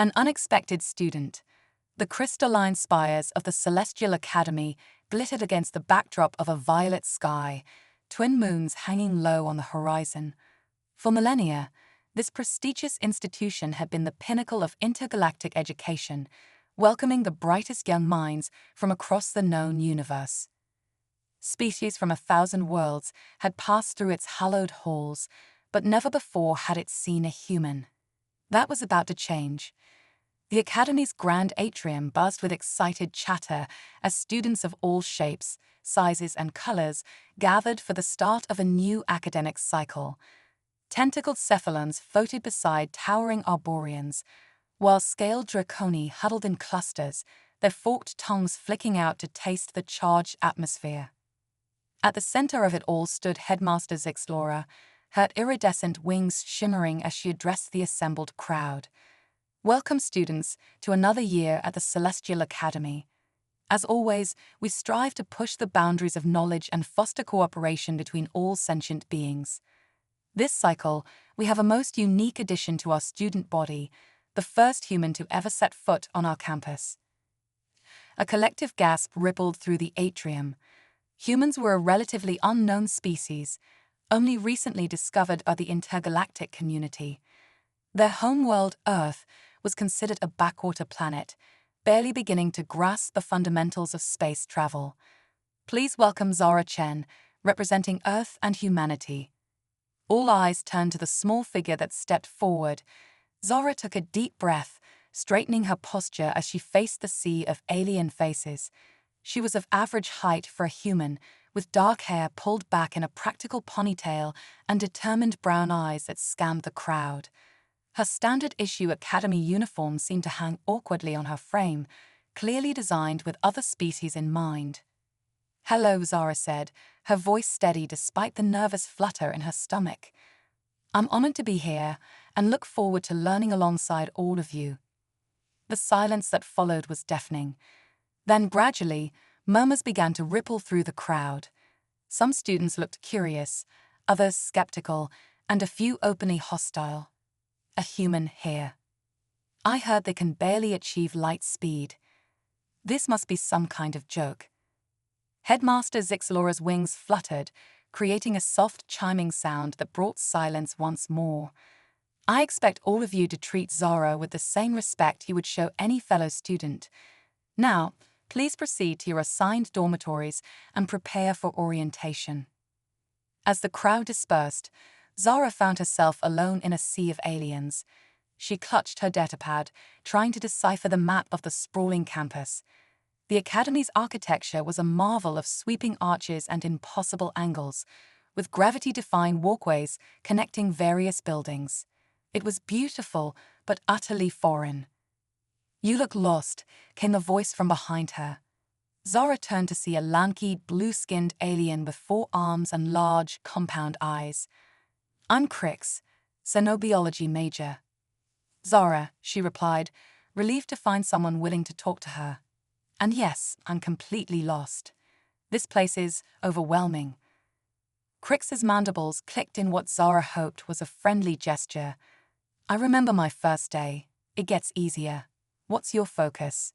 An unexpected student. The crystalline spires of the Celestial Academy glittered against the backdrop of a violet sky, twin moons hanging low on the horizon. For millennia, this prestigious institution had been the pinnacle of intergalactic education, welcoming the brightest young minds from across the known universe. Species from 1,000 worlds had passed through its hallowed halls, but never before had it seen a human. That was about to change. The Academy's grand atrium buzzed with excited chatter as students of all shapes, sizes, and colors gathered for the start of a new academic cycle. Tentacled cephalons floated beside towering arboreans, while scaled draconi huddled in clusters, their forked tongues flicking out to taste the charged atmosphere. At the center of it all stood Headmaster Zixlora, her iridescent wings shimmering as she addressed the assembled crowd. Welcome, students, to another year at the Celestial Academy. As always, we strive to push the boundaries of knowledge and foster cooperation between all sentient beings. This cycle, we have a most unique addition to our student body, the first human to ever set foot on our campus. A collective gasp rippled through the atrium. Humans were a relatively unknown species, only recently discovered by the intergalactic community. Their homeworld, Earth, was considered a backwater planet, barely beginning to grasp the fundamentals of space travel. Please welcome Zara Chen, representing Earth and humanity. All eyes turned to the small figure that stepped forward. Zara took a deep breath, straightening her posture as she faced the sea of alien faces. She was of average height for a human, with dark hair pulled back in a practical ponytail and determined brown eyes that scanned the crowd. Her standard-issue academy uniform seemed to hang awkwardly on her frame, clearly designed with other species in mind. "Hello," Zara said, her voice steady despite the nervous flutter in her stomach. "I'm honored to be here and look forward to learning alongside all of you." The silence that followed was deafening. Then gradually, murmurs began to ripple through the crowd. Some students looked curious, others skeptical, and a few openly hostile. "A human here. I heard they can barely achieve light speed. This must be some kind of joke." Headmaster Zixlora's wings fluttered, creating a soft chiming sound that brought silence once more. "I expect all of you to treat Zara with the same respect you would show any fellow student. Now, please proceed to your assigned dormitories and prepare for orientation." As the crowd dispersed, Zara found herself alone in a sea of aliens. She clutched her datapad, trying to decipher the map of the sprawling campus. The Academy's architecture was a marvel of sweeping arches and impossible angles, with gravity-defying walkways connecting various buildings. It was beautiful, but utterly foreign. "You look lost," came a voice from behind her. Zara turned to see a lanky, blue-skinned alien with 4 arms and large, compound eyes. "I'm Crix, xenobiology major." "Zara," she replied, relieved to find someone willing to talk to her. "And yes, I'm completely lost. This place is overwhelming." Crix's mandibles clicked in what Zara hoped was a friendly gesture. "I remember my first day. It gets easier. What's your focus?"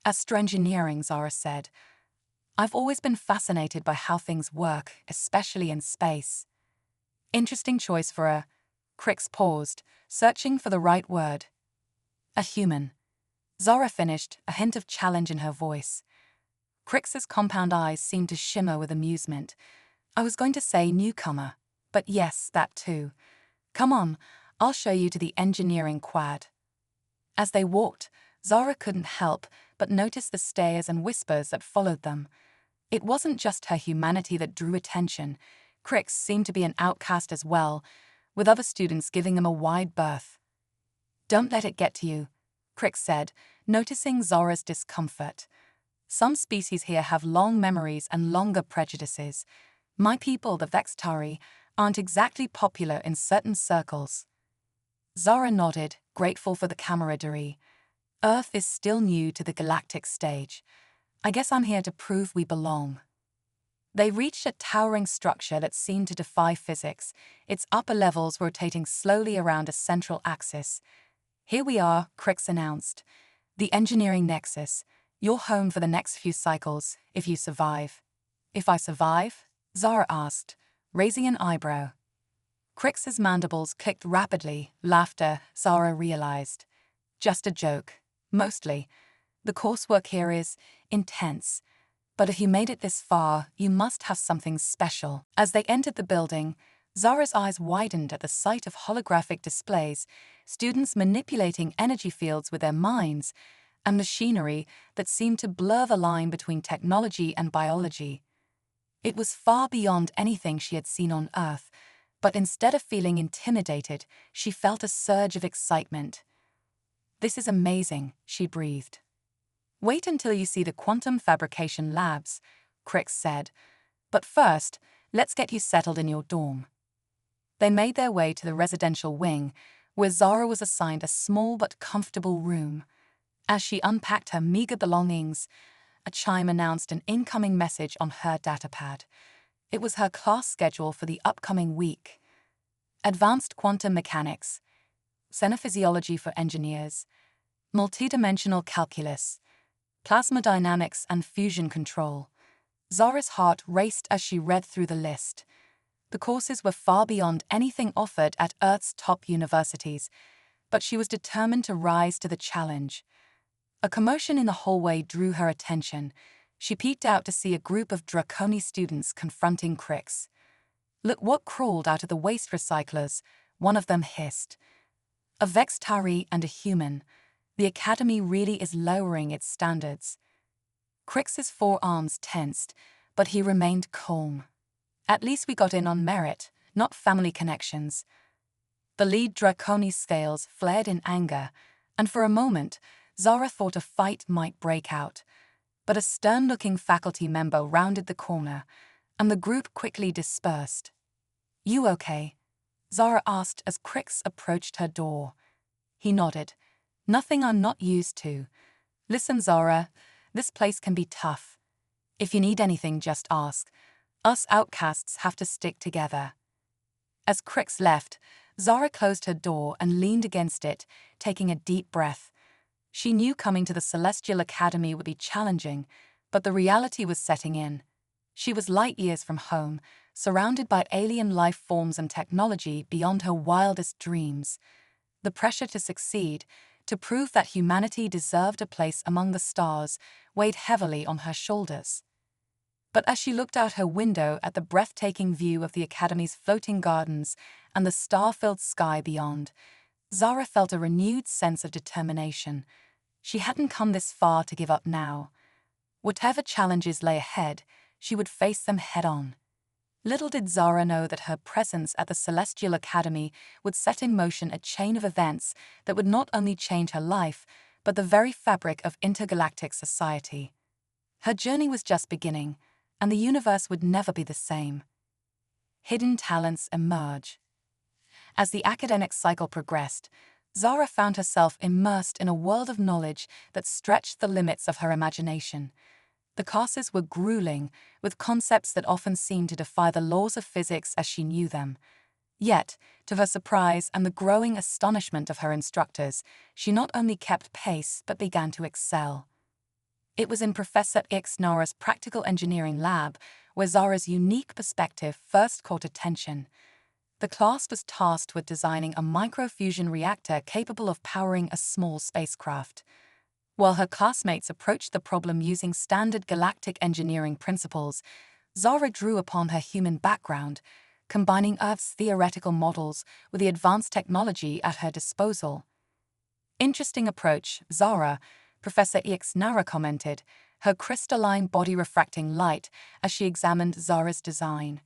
"Astroengineering," Zara said. "I've always been fascinated by how things work, especially in space." "Interesting choice for a..." Crix paused, searching for the right word. "A human." Zara finished, a hint of challenge in her voice. Crix's compound eyes seemed to shimmer with amusement. "I was going to say newcomer, but yes, that too. Come on, I'll show you to the engineering quad." As they walked, Zara couldn't help but notice the stares and whispers that followed them. It wasn't just her humanity that drew attention. Crix seemed to be an outcast as well, with other students giving him a wide berth. "Don't let it get to you," Crix said, noticing Zara's discomfort. "Some species here have long memories and longer prejudices. My people, the Vextari, aren't exactly popular in certain circles." Zara nodded, grateful for the camaraderie. "Earth is still new to the galactic stage. I guess I'm here to prove we belong." They reached a towering structure that seemed to defy physics, its upper levels rotating slowly around a central axis. Here we are, Crix announced. The engineering nexus. You're home for the next few cycles, if you survive. If I survive? Zara asked, raising an eyebrow. Crix's mandibles clicked rapidly, laughter, Zara realized. Just a joke. Mostly. The coursework here is intense. But if you made it this far, you must have something special. As they entered the building, Zara's eyes widened at the sight of holographic displays, students manipulating energy fields with their minds, and machinery that seemed to blur the line between technology and biology. It was far beyond anything she had seen on Earth, but instead of feeling intimidated, she felt a surge of excitement. "This is amazing," she breathed. "Wait until you see the quantum fabrication labs," Crix said. "But first, let's get you settled in your dorm." They made their way to the residential wing, where Zara was assigned a small but comfortable room. As she unpacked her meager belongings, a chime announced an incoming message on her datapad. It was her class schedule for the upcoming week. Advanced Quantum Mechanics, Xenophysiology for Engineers, Multidimensional Calculus, Plasma Dynamics and Fusion Control. Zara's heart raced as she read through the list. The courses were far beyond anything offered at Earth's top universities, but she was determined to rise to the challenge. A commotion in the hallway drew her attention. She peeked out to see a group of Draconi students confronting Crix. "Look what crawled out of the waste recyclers," one of them hissed. "A Vextari and a human. The Academy really is lowering its standards." Crix's forearms tensed, but he remained calm. "At least we got in on merit, not family connections." The lead Draconi's scales flared in anger, and for a moment, Zara thought a fight might break out. But a stern-looking faculty member rounded the corner, and the group quickly dispersed. "You okay?" Zara asked as Crix approached her door. He nodded. "Nothing I'm not used to. Listen, Zara, this place can be tough. If you need anything, just ask. Us outcasts have to stick together." As Crix left, Zara closed her door and leaned against it, taking a deep breath. She knew coming to the Celestial Academy would be challenging, but the reality was setting in. She was light years from home, surrounded by alien life forms and technology beyond her wildest dreams. The pressure to succeed, to prove that humanity deserved a place among the stars, weighed heavily on her shoulders. But as she looked out her window at the breathtaking view of the Academy's floating gardens and the star-filled sky beyond, Zara felt a renewed sense of determination. She hadn't come this far to give up now. Whatever challenges lay ahead, she would face them head-on. Little did Zara know that her presence at the Celestial Academy would set in motion a chain of events that would not only change her life, but the very fabric of intergalactic society. Her journey was just beginning, and the universe would never be the same. Hidden talents emerge. As the academic cycle progressed, Zara found herself immersed in a world of knowledge that stretched the limits of her imagination. The classes were grueling, with concepts that often seemed to defy the laws of physics as she knew them. Yet, to her surprise and the growing astonishment of her instructors, she not only kept pace but began to excel. It was in Professor Ixnara's practical engineering lab where Zara's unique perspective first caught attention. The class was tasked with designing a microfusion reactor capable of powering a small spacecraft. While her classmates approached the problem using standard galactic engineering principles, Zara drew upon her human background, combining Earth's theoretical models with the advanced technology at her disposal. "Interesting approach, Zara," Professor Ixnara commented, her crystalline body refracting light as she examined Zara's design.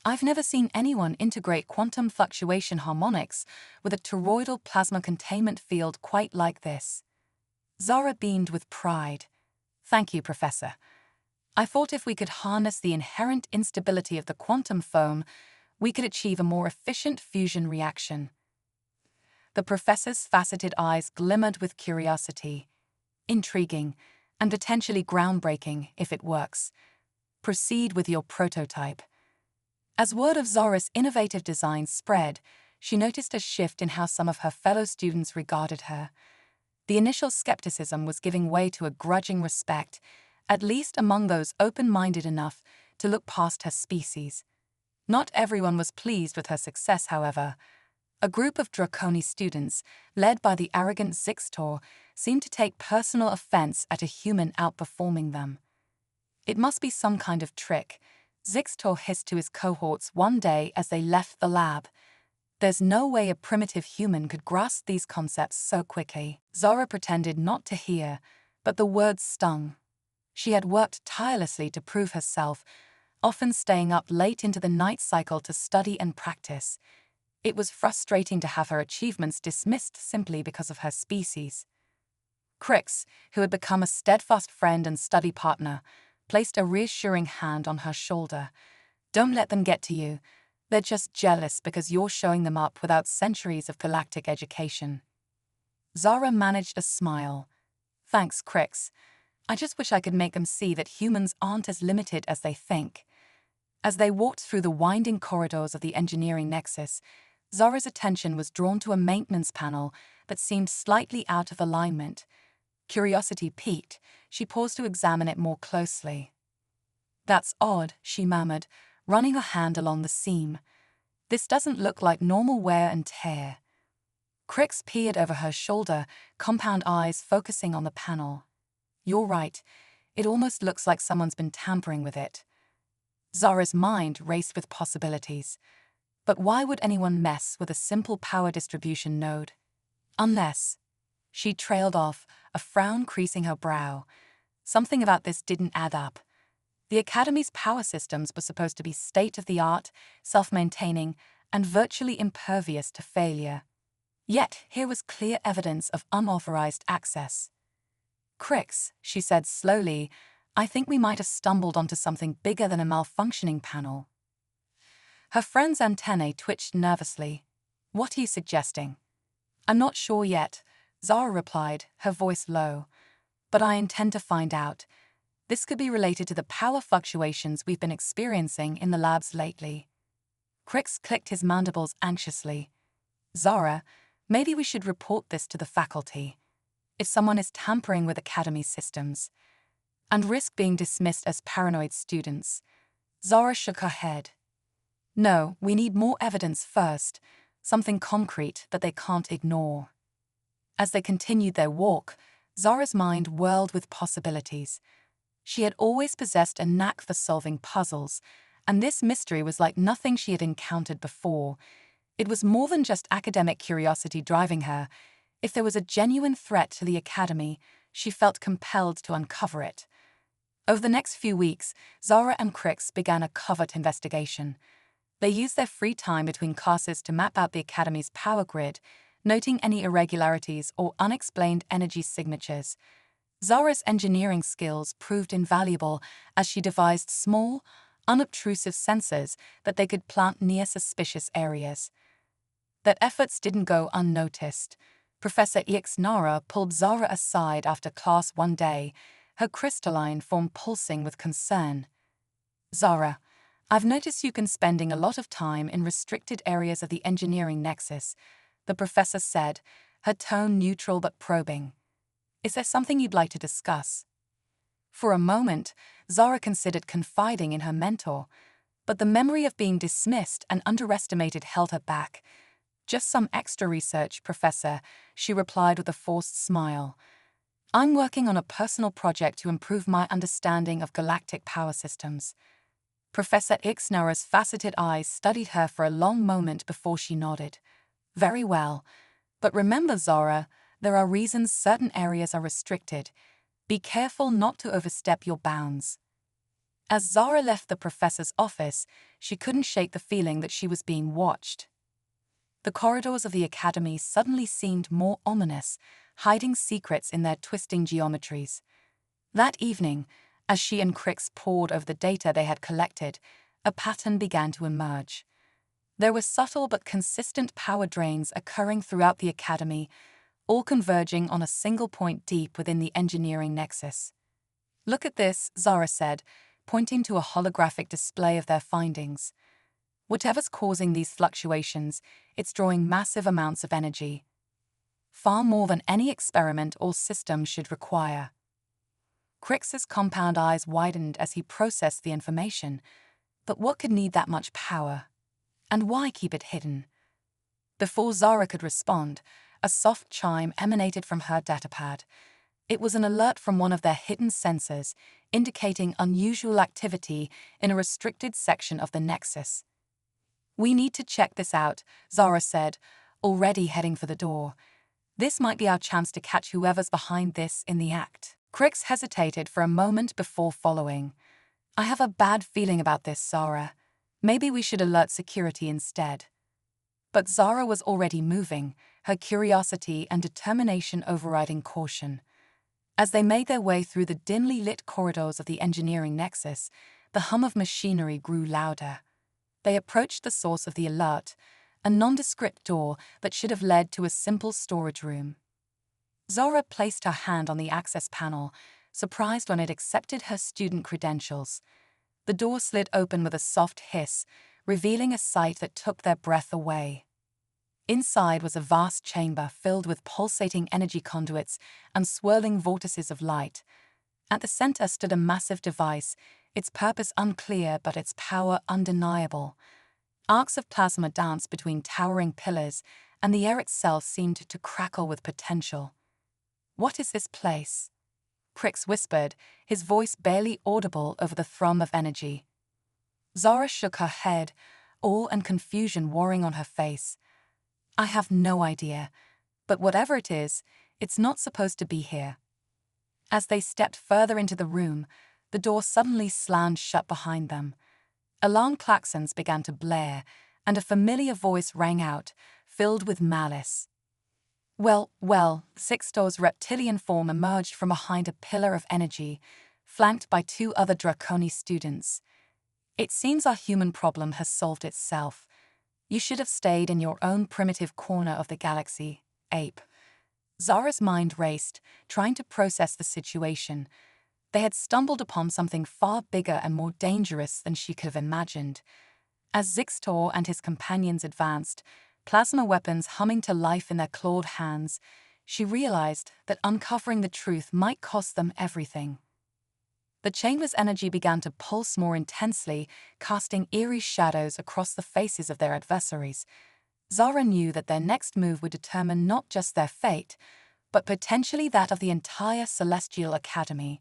"I've never seen anyone integrate quantum fluctuation harmonics with a toroidal plasma containment field quite like this." Zara beamed with pride. "Thank you, Professor. I thought if we could harness the inherent instability of the quantum foam, we could achieve a more efficient fusion reaction." The professor's faceted eyes glimmered with curiosity. "Intriguing, and potentially groundbreaking if it works. Proceed with your prototype." As word of Zara's innovative design spread, she noticed a shift in how some of her fellow students regarded her. The initial skepticism was giving way to a grudging respect, at least among those open-minded enough to look past her species. Not everyone was pleased with her success, however. A group of Draconi students, led by the arrogant Zixtor, seemed to take personal offense at a human outperforming them. It must be some kind of trick, Zixtor hissed to his cohorts one day as they left the lab. There's no way a primitive human could grasp these concepts so quickly. Zara pretended not to hear, but the words stung. She had worked tirelessly to prove herself, often staying up late into the night cycle to study and practice. It was frustrating to have her achievements dismissed simply because of her species. Crix, who had become a steadfast friend and study partner, placed a reassuring hand on her shoulder. Don't let them get to you. They're just jealous because you're showing them up without centuries of galactic education. Zara managed a smile. Thanks, Crix. I just wish I could make them see that humans aren't as limited as they think. As they walked through the winding corridors of the engineering nexus, Zara's attention was drawn to a maintenance panel that seemed slightly out of alignment. Curiosity piqued, she paused to examine it more closely. That's odd, she murmured, running her hand along the seam. This doesn't look like normal wear and tear. Crix peered over her shoulder, compound eyes focusing on the panel. You're right, it almost looks like someone's been tampering with it. Zara's mind raced with possibilities. But why would anyone mess with a simple power distribution node? Unless... She trailed off, a frown creasing her brow. Something about this didn't add up. The Academy's power systems were supposed to be state-of-the-art, self-maintaining, and virtually impervious to failure. Yet here was clear evidence of unauthorized access. Crix, she said slowly, I think we might have stumbled onto something bigger than a malfunctioning panel. Her friend's antennae twitched nervously. What are you suggesting? I'm not sure yet, Zara replied, her voice low. But I intend to find out. This could be related to the power fluctuations we've been experiencing in the labs lately. Crix clicked his mandibles anxiously. Zara, maybe we should report this to the faculty. If someone is tampering with Academy systems, and risk being dismissed as paranoid students. Zara shook her head. No, we need more evidence first, something concrete that they can't ignore. As they continued their walk, Zara's mind whirled with possibilities. She had always possessed a knack for solving puzzles, and this mystery was like nothing she had encountered before. It was more than just academic curiosity driving her. If there was a genuine threat to the Academy, she felt compelled to uncover it. Over the next few weeks, Zara and Crix began a covert investigation. They used their free time between classes to map out the Academy's power grid, noting any irregularities or unexplained energy signatures. Zara's engineering skills proved invaluable as she devised small, unobtrusive sensors that they could plant near suspicious areas. Their efforts didn't go unnoticed. Professor Ixnara pulled Zara aside after class one day, her crystalline form pulsing with concern. Zara, I've noticed you've been spending a lot of time in restricted areas of the engineering nexus, the professor said, her tone neutral but probing. Is there something you'd like to discuss? For a moment, Zara considered confiding in her mentor, but the memory of being dismissed and underestimated held her back. Just some extra research, Professor, she replied with a forced smile. I'm working on a personal project to improve my understanding of galactic power systems. Professor Ixnara's faceted eyes studied her for a long moment before she nodded. Very well. But remember, Zara, there are reasons certain areas are restricted. Be careful not to overstep your bounds. As Zara left the professor's office, she couldn't shake the feeling that she was being watched. The corridors of the Academy suddenly seemed more ominous, hiding secrets in their twisting geometries. That evening, as she and Crix pored over the data they had collected, a pattern began to emerge. There were subtle but consistent power drains occurring throughout the Academy, all converging on a single point deep within the engineering nexus. Look at this, Zara said, pointing to a holographic display of their findings. Whatever's causing these fluctuations, it's drawing massive amounts of energy. Far more than any experiment or system should require. Crix's compound eyes widened as he processed the information. But what could need that much power? And why keep it hidden? Before Zara could respond, a soft chime emanated from her datapad. It was an alert from one of their hidden sensors, indicating unusual activity in a restricted section of the Nexus. "We need to check this out," Zara said, already heading for the door. "This might be our chance to catch whoever's behind this in the act." Crix hesitated for a moment before following. "I have a bad feeling about this, Zara. Maybe we should alert security instead." But Zara was already moving, her curiosity and determination overriding caution. As they made their way through the dimly lit corridors of the engineering nexus, the hum of machinery grew louder. They approached the source of the alert, a nondescript door that should have led to a simple storage room. Zara placed her hand on the access panel, surprised when it accepted her student credentials. The door slid open with a soft hiss, revealing a sight that took their breath away. Inside was a vast chamber filled with pulsating energy conduits and swirling vortices of light. At the center stood a massive device, its purpose unclear but its power undeniable. Arcs of plasma danced between towering pillars, and the air itself seemed to crackle with potential. "What is this place?" Crix whispered, his voice barely audible over the thrum of energy. Zara shook her head, awe and confusion warring on her face. "I have no idea, but whatever it is, it's not supposed to be here." As they stepped further into the room, the door suddenly slammed shut behind them. Alarm klaxons began to blare, and a familiar voice rang out, filled with malice. Well, Sixtor's reptilian form emerged from behind a pillar of energy, flanked by two other Draconi students. "It seems our human problem has solved itself. You should have stayed in your own primitive corner of the galaxy, ape." Zara's mind raced, trying to process the situation. They had stumbled upon something far bigger and more dangerous than she could have imagined. As Zixtor and his companions advanced, plasma weapons humming to life in their clawed hands, she realized that uncovering the truth might cost them everything. The chamber's energy began to pulse more intensely, casting eerie shadows across the faces of their adversaries. Zara knew that their next move would determine not just their fate, but potentially that of the entire Celestial Academy.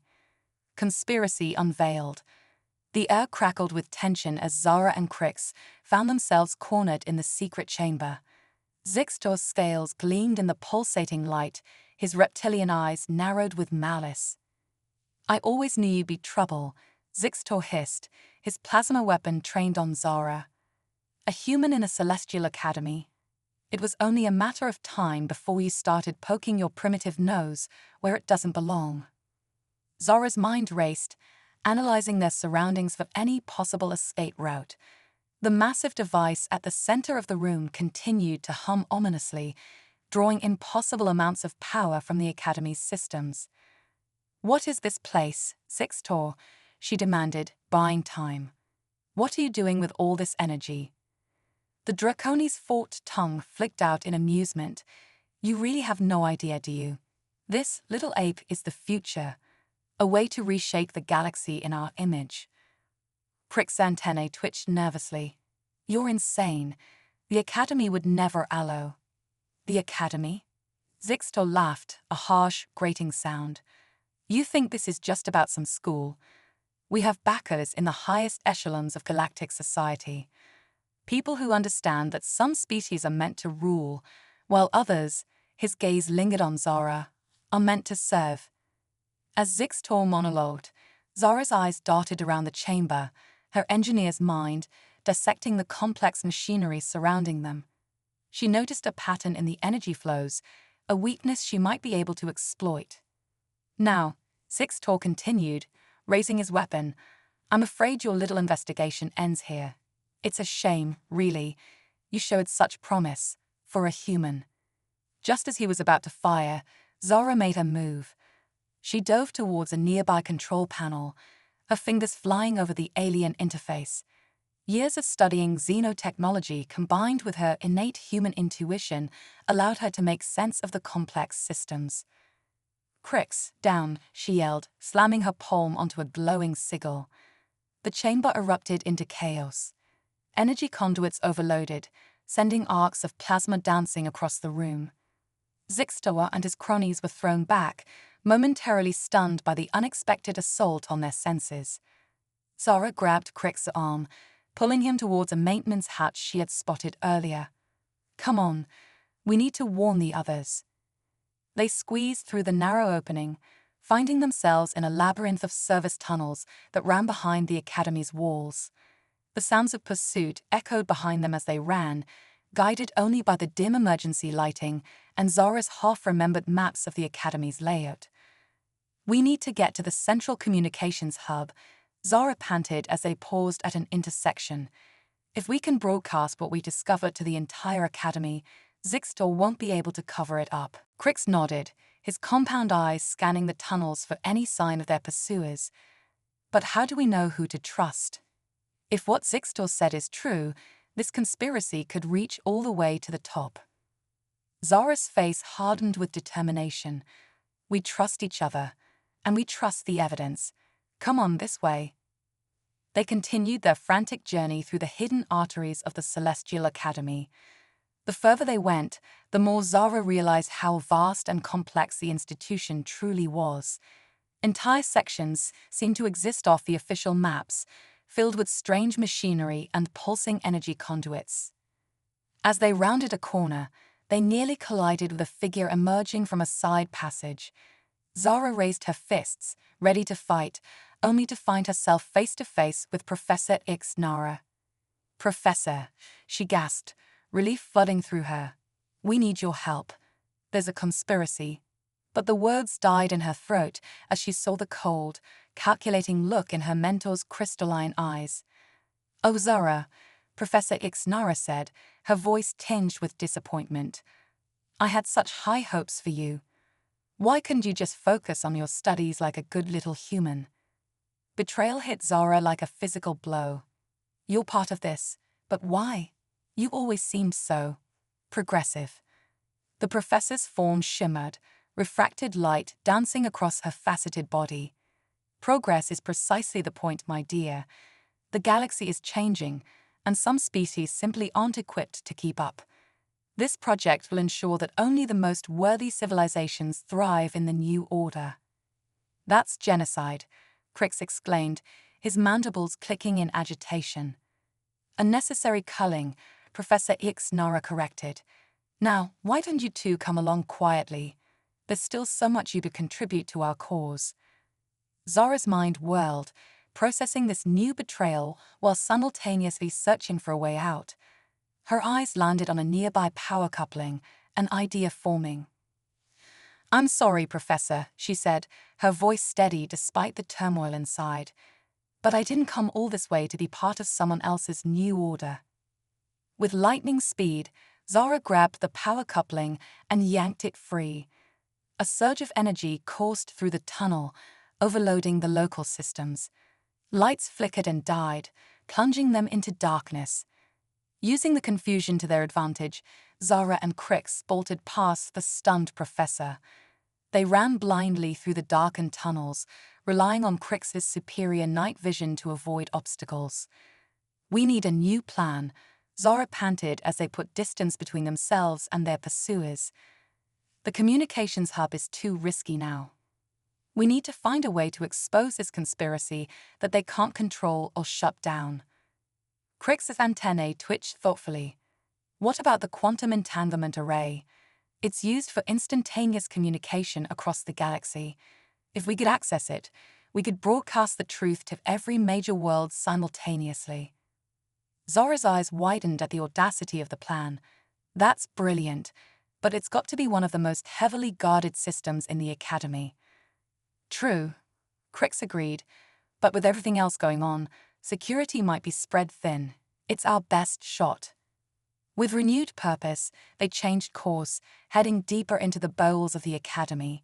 Conspiracy unveiled. The air crackled with tension as Zara and Crix found themselves cornered in the secret chamber. Zixtor's scales gleamed in the pulsating light, his reptilian eyes narrowed with malice. "I always knew you'd be trouble," Zixtor hissed, his plasma weapon trained on Zara. "A human in a Celestial Academy. It was only a matter of time before you started poking your primitive nose where it doesn't belong." Zara's mind raced, analyzing their surroundings for any possible escape route. The massive device at the center of the room continued to hum ominously, drawing impossible amounts of power from the Academy's systems. "What is this place, Zixtor?" she demanded, buying time. "What are you doing with all this energy?" The Draconi's forked tongue flicked out in amusement. "You really have no idea, do you? This little ape is the future, a way to reshape the galaxy in our image." Crix's antennae twitched nervously. "You're insane. The Academy would never allow." "The Academy?" Zixtor laughed, a harsh, grating sound. "You think this is just about some school? We have backers in the highest echelons of galactic society. People who understand that some species are meant to rule, while others," his gaze lingered on Zara, "are meant to serve." As Zixtor monologued, Zara's eyes darted around the chamber, her engineer's mind dissecting the complex machinery surrounding them. She noticed a pattern in the energy flows, a weakness she might be able to exploit. "Now," Zixtor continued, raising his weapon, "I'm afraid your little investigation ends here. It's a shame, really. You showed such promise, for a human." Just as he was about to fire, Zara made her move. She dove towards a nearby control panel, her fingers flying over the alien interface. Years of studying xenotechnology combined with her innate human intuition allowed her to make sense of the complex systems. "Crix, down," she yelled, slamming her palm onto a glowing sigil. The chamber erupted into chaos. Energy conduits overloaded, sending arcs of plasma dancing across the room. Zixtor and his cronies were thrown back, momentarily stunned by the unexpected assault on their senses. Zara grabbed Crix's arm, pulling him towards a maintenance hatch she had spotted earlier. "Come on, we need to warn the others." They squeezed through the narrow opening, finding themselves in a labyrinth of service tunnels that ran behind the academy's walls. The sounds of pursuit echoed behind them as they ran, guided only by the dim emergency lighting and Zara's half-remembered maps of the academy's layout. "We need to get to the central communications hub," Zara panted as they paused at an intersection. "If we can broadcast what we discovered to the entire academy, Zixtor won't be able to cover it up." Crix nodded, his compound eyes scanning the tunnels for any sign of their pursuers. "But how do we know who to trust? If what Zixtor said is true, this conspiracy could reach all the way to the top." Zara's face hardened with determination. "We trust each other, and we trust the evidence. Come on this way." They continued their frantic journey through the hidden arteries of the Celestial Academy. The further they went, the more Zara realized how vast and complex the institution truly was. Entire sections seemed to exist off the official maps, filled with strange machinery and pulsing energy conduits. As they rounded a corner, they nearly collided with a figure emerging from a side passage. Zara raised her fists, ready to fight, only to find herself face to face with Professor Ixnara. "Professor," she gasped, relief flooding through her. "We need your help. There's a conspiracy." But the words died in her throat as she saw the cold, calculating look in her mentor's crystalline eyes. "Oh, Zara," Professor Ixnara said, her voice tinged with disappointment. "I had such high hopes for you. Why couldn't you just focus on your studies like a good little human?" Betrayal hit Zara like a physical blow. "You're part of this, but why? You always seemed so progressive." The professor's form shimmered, refracted light dancing across her faceted body. "Progress is precisely the point, my dear. The galaxy is changing, and some species simply aren't equipped to keep up. This project will ensure that only the most worthy civilizations thrive in the new order." "That's genocide," Crix exclaimed, his mandibles clicking in agitation. "Unnecessary culling," Professor Ixnara corrected. "Now, why don't you two come along quietly? There's still so much you could contribute to our cause." Zara's mind whirled, processing this new betrayal while simultaneously searching for a way out. Her eyes landed on a nearby power coupling, an idea forming. "I'm sorry, Professor," she said, her voice steady despite the turmoil inside. "But I didn't come all this way to be part of someone else's new order." With lightning speed, Zara grabbed the power coupling and yanked it free. A surge of energy coursed through the tunnel, overloading the local systems. Lights flickered and died, plunging them into darkness. Using the confusion to their advantage, Zara and Crix bolted past the stunned professor. They ran blindly through the darkened tunnels, relying on Crix's superior night vision to avoid obstacles. "We need a new plan," Zara panted as they put distance between themselves and their pursuers. "The communications hub is too risky now. We need to find a way to expose this conspiracy that they can't control or shut down." Crix's antennae twitched thoughtfully. "What about the quantum entanglement array? It's used for instantaneous communication across the galaxy. If we could access it, we could broadcast the truth to every major world simultaneously." Zara's eyes widened at the audacity of the plan. "That's brilliant, but it's got to be one of the most heavily guarded systems in the Academy." "True," Crix agreed, "but with everything else going on, security might be spread thin. It's our best shot." With renewed purpose, they changed course, heading deeper into the bowels of the Academy.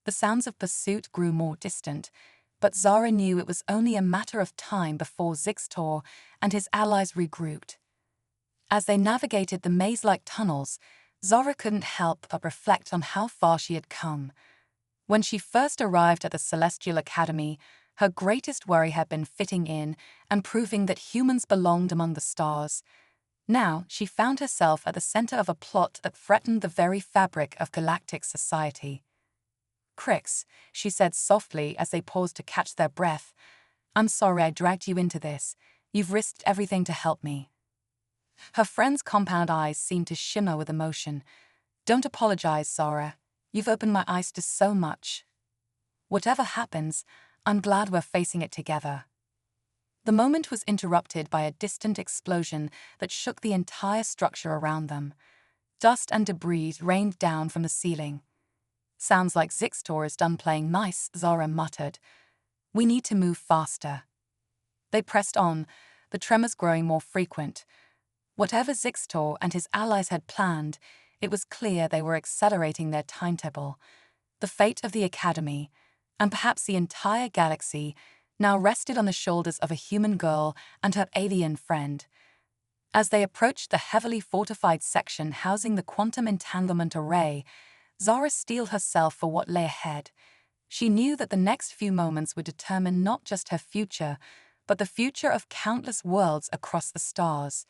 The sounds of pursuit grew more distant, but Zara knew it was only a matter of time before Zixtor and his allies regrouped. As they navigated the maze-like tunnels, Zara couldn't help but reflect on how far she had come. When she first arrived at the Celestial Academy, her greatest worry had been fitting in and proving that humans belonged among the stars. Now, she found herself at the center of a plot that threatened the very fabric of galactic society. "Crix," she said softly as they paused to catch their breath, "I'm sorry I dragged you into this. You've risked everything to help me." Her friend's compound eyes seemed to shimmer with emotion. "Don't apologize, Zara. You've opened my eyes to so much. Whatever happens, I'm glad we're facing it together." The moment was interrupted by a distant explosion that shook the entire structure around them. Dust and debris rained down from the ceiling. "Sounds like Zixtor is done playing nice," Zara muttered. "We need to move faster." They pressed on, the tremors growing more frequent. Whatever Zixtor and his allies had planned, it was clear they were accelerating their timetable. The fate of the Academy, and perhaps the entire galaxy, now rested on the shoulders of a human girl and her alien friend. As they approached the heavily fortified section housing the quantum entanglement array, Zara steeled herself for what lay ahead. She knew that the next few moments would determine not just her future, but the future of countless worlds across the stars.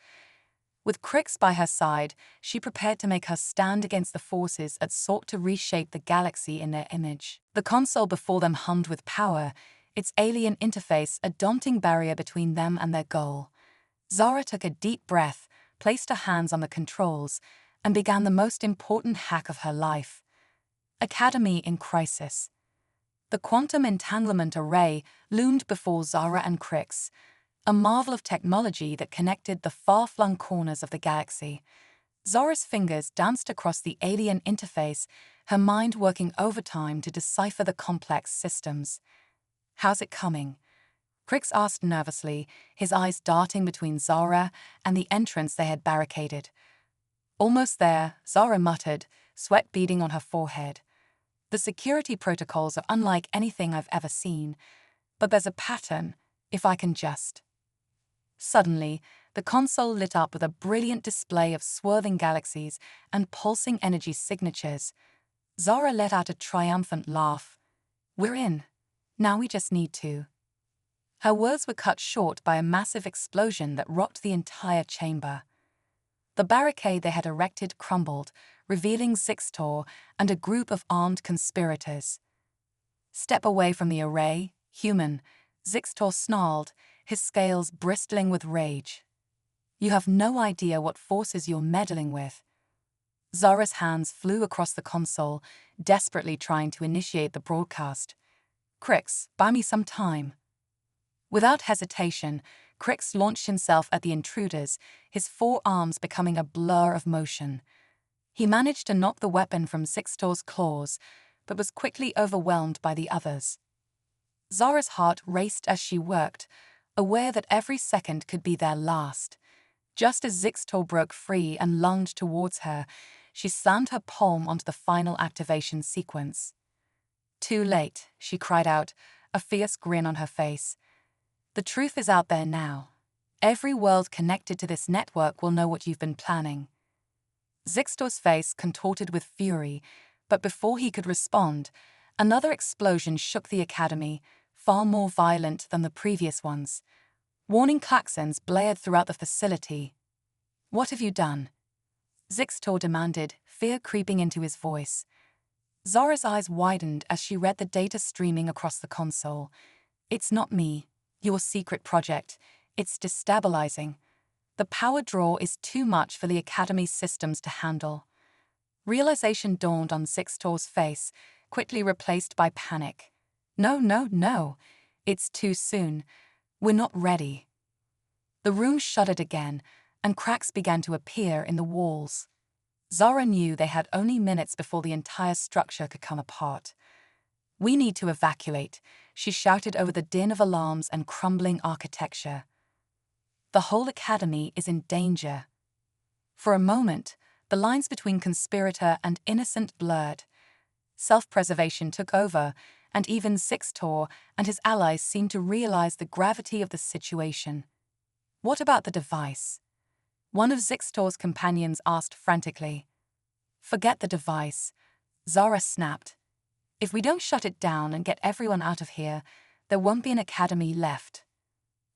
With Crix by her side, she prepared to make her stand against the forces that sought to reshape the galaxy in their image. The console before them hummed with power, its alien interface a daunting barrier between them and their goal. Zara took a deep breath, placed her hands on the controls, and began the most important hack of her life. Academy in crisis. The quantum entanglement array loomed before Zara and Crix, a marvel of technology that connected the far-flung corners of the galaxy. Zara's fingers danced across the alien interface, her mind working overtime to decipher the complex systems. "How's it coming?" Crix asked nervously, his eyes darting between Zara and the entrance they had barricaded. "Almost there," Zara muttered, sweat beading on her forehead. "The security protocols are unlike anything I've ever seen, but there's a pattern, if I can just..." Suddenly, the console lit up with a brilliant display of swerving galaxies and pulsing energy signatures. Zara let out a triumphant laugh. "We're in. Now we just need to..." Her words were cut short by a massive explosion that rocked the entire chamber. The barricade they had erected crumbled, revealing Zixtor and a group of armed conspirators. "Step away from the array, human," Zixtor snarled, his scales bristling with rage. "You have no idea what forces you're meddling with." Zara's hands flew across the console, desperately trying to initiate the broadcast. "Crix, buy me some time." Without hesitation, Crix launched himself at the intruders, his forearms becoming a blur of motion. He managed to knock the weapon from Zixtor's claws, but was quickly overwhelmed by the others. Zara's heart raced as she worked, aware that every second could be their last. Just as Zixtor broke free and lunged towards her, she slammed her palm onto the final activation sequence. "Too late," she cried out, a fierce grin on her face. "The truth is out there now. Every world connected to this network will know what you've been planning." Zixtor's face contorted with fury, but before he could respond, another explosion shook the Academy, far more violent than the previous ones. Warning klaxons blared throughout the facility. "What have you done?" Zixtor demanded, fear creeping into his voice. Zara's eyes widened as she read the data streaming across the console. "It's not me. Your secret project. It's destabilizing. The power draw is too much for the Academy's systems to handle." Realization dawned on Zixtor's face, quickly replaced by panic. "No, no, no. It's too soon. We're not ready." The room shuddered again, and cracks began to appear in the walls. Zara knew they had only minutes before the entire structure could come apart. "We need to evacuate," she shouted over the din of alarms and crumbling architecture. "The whole Academy is in danger." For a moment, the lines between conspirator and innocent blurred. Self-preservation took over, and even Zixtor and his allies seemed to realize the gravity of the situation. "What about the device?" one of Zixtor's companions asked frantically. "Forget the device," Zara snapped. "If we don't shut it down and get everyone out of here, there won't be an academy left."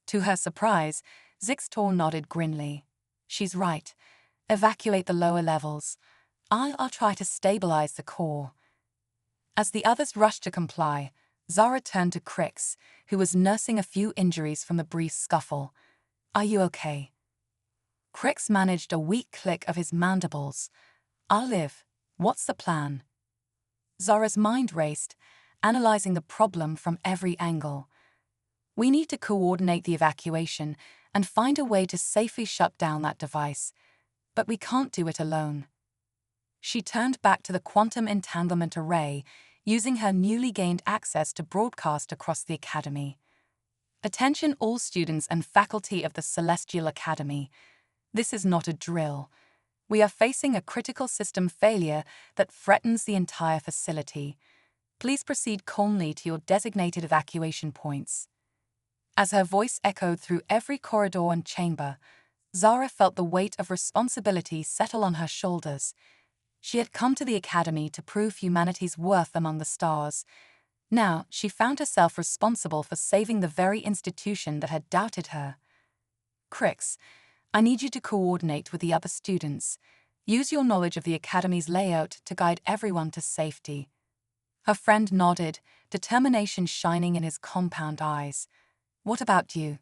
To her surprise, Zixtor nodded grimly. "She's right. Evacuate the lower levels. I'll try to stabilize the core." As the others rushed to comply, Zara turned to Crix, who was nursing a few injuries from the brief scuffle. "Are you okay?" Crix managed a weak click of his mandibles. "I'll live. What's the plan?" Zara's mind raced, analyzing the problem from every angle. "We need to coordinate the evacuation and find a way to safely shut down that device, but we can't do it alone." She turned back to the quantum entanglement array, using her newly gained access to broadcast across the academy. "Attention all students and faculty of the Celestial Academy. This is not a drill. We are facing a critical system failure that threatens the entire facility. Please proceed calmly to your designated evacuation points." As her voice echoed through every corridor and chamber, Zara felt the weight of responsibility settle on her shoulders. She had come to the academy to prove humanity's worth among the stars. Now she found herself responsible for saving the very institution that had doubted her. "Crix, I need you to coordinate with the other students. Use your knowledge of the academy's layout to guide everyone to safety." Her friend nodded, determination shining in his compound eyes. "What about you?"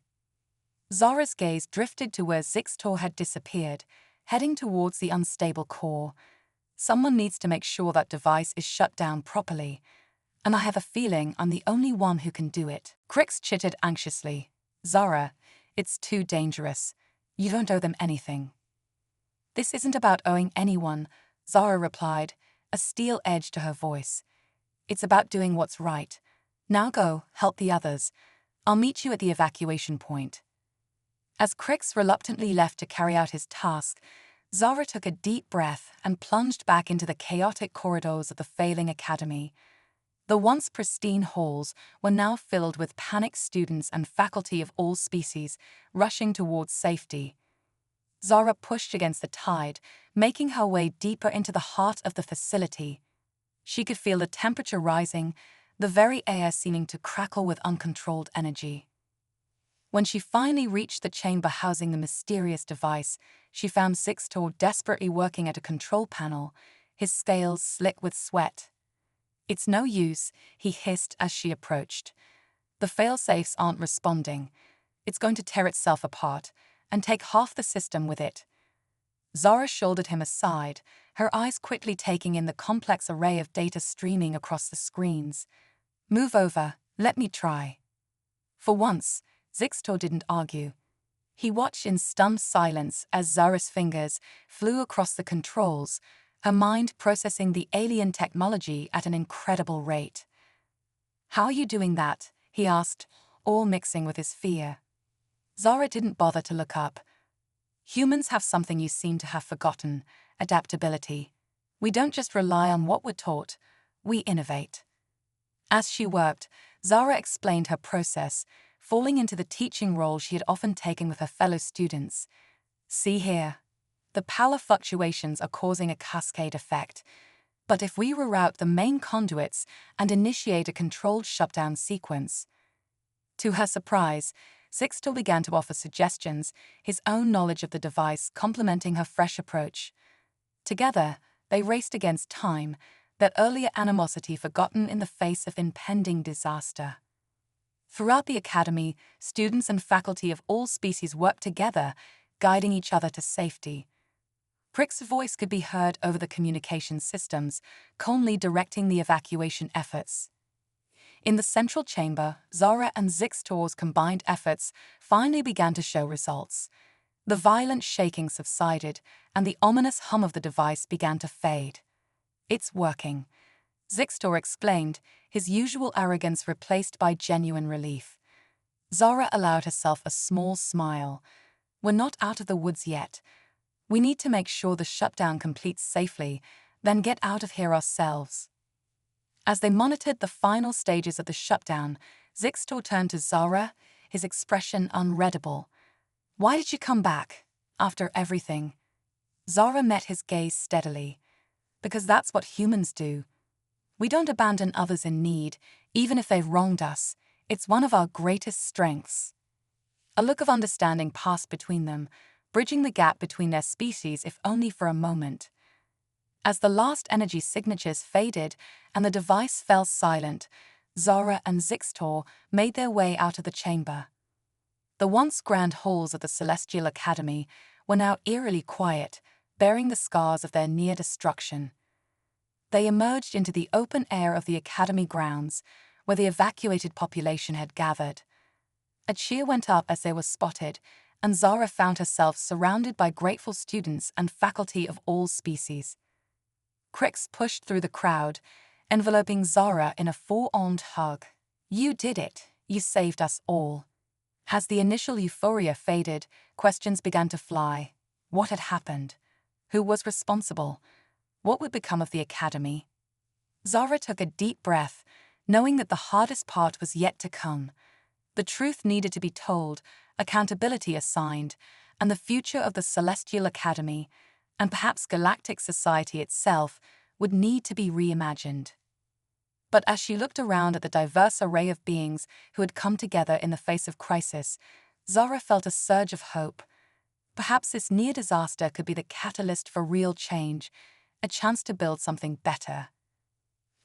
Zara's gaze drifted to where Zixtor had disappeared, heading towards the unstable core. "Someone needs to make sure that device is shut down properly, and I have a feeling I'm the only one who can do it." Crix chittered anxiously. "Zara, it's too dangerous. You don't owe them anything." "This isn't about owing anyone," Zara replied, a steel edge to her voice. "It's about doing what's right. Now go, help the others. I'll meet you at the evacuation point." As Crix reluctantly left to carry out his task, Zara took a deep breath and plunged back into the chaotic corridors of the failing academy. The once pristine halls were now filled with panicked students and faculty of all species, rushing towards safety. Zara pushed against the tide, making her way deeper into the heart of the facility. She could feel the temperature rising, the very air seeming to crackle with uncontrolled energy. When she finally reached the chamber housing the mysterious device, she found Zixtor desperately working at a control panel, his scales slick with sweat. "It's no use," he hissed as she approached. "The failsafes aren't responding. It's going to tear itself apart and take half the system with it." Zara shouldered him aside, her eyes quickly taking in the complex array of data streaming across the screens. "Move over, let me try." For once, Zixtor didn't argue. He watched in stunned silence as Zara's fingers flew across the controls, her mind processing the alien technology at an incredible rate. "How are you doing that?" he asked, all mixing with his fear. Zara didn't bother to look up. "Humans have something you seem to have forgotten: adaptability. We don't just rely on what we're taught, we innovate." As she worked, Zara explained her process, falling into the teaching role she had often taken with her fellow students. "See here. The power fluctuations are causing a cascade effect. But if we reroute the main conduits and initiate a controlled shutdown sequence." To her surprise, Zixtor began to offer suggestions, his own knowledge of the device complementing her fresh approach. Together, they raced against time, that earlier animosity forgotten in the face of impending disaster. Throughout the academy, students and faculty of all species worked together, guiding each other to safety. Crick's voice could be heard over the communication systems, calmly directing the evacuation efforts. In the central chamber, Zara and Zixtor's combined efforts finally began to show results. The violent shaking subsided, and the ominous hum of the device began to fade. "It's working," Zixtor exclaimed, his usual arrogance replaced by genuine relief. Zara allowed herself a small smile. "We're not out of the woods yet. We need to make sure the shutdown completes safely, then get out of here ourselves." As they monitored the final stages of the shutdown, Zixtor turned to Zara, his expression unreadable. "Why did you come back, after everything?" Zara met his gaze steadily. "Because that's what humans do. We don't abandon others in need, even if they've wronged us. It's one of our greatest strengths." A look of understanding passed between them, bridging the gap between their species if only for a moment. As the last energy signatures faded and the device fell silent, Zara and Zixtor made their way out of the chamber. The once grand halls of the Celestial Academy were now eerily quiet, bearing the scars of their near destruction. They emerged into the open air of the Academy grounds, where the evacuated population had gathered. A cheer went up as they were spotted, and Zara found herself surrounded by grateful students and faculty of all species. Crix pushed through the crowd, enveloping Zara in a full-on hug. "You did it. You saved us all." As the initial euphoria faded, questions began to fly. What had happened? Who was responsible? What would become of the Academy? Zara took a deep breath, knowing that the hardest part was yet to come. The truth needed to be told, accountability assigned, and the future of the Celestial Academy, and perhaps Galactic society itself, would need to be reimagined. But as she looked around at the diverse array of beings who had come together in the face of crisis, Zara felt a surge of hope. Perhaps this near disaster could be the catalyst for real change, a chance to build something better.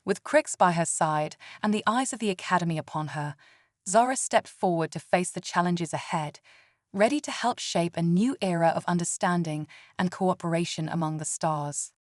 With Crix by her side and the eyes of the Academy upon her, Zara stepped forward to face the challenges ahead, ready to help shape a new era of understanding and cooperation among the stars.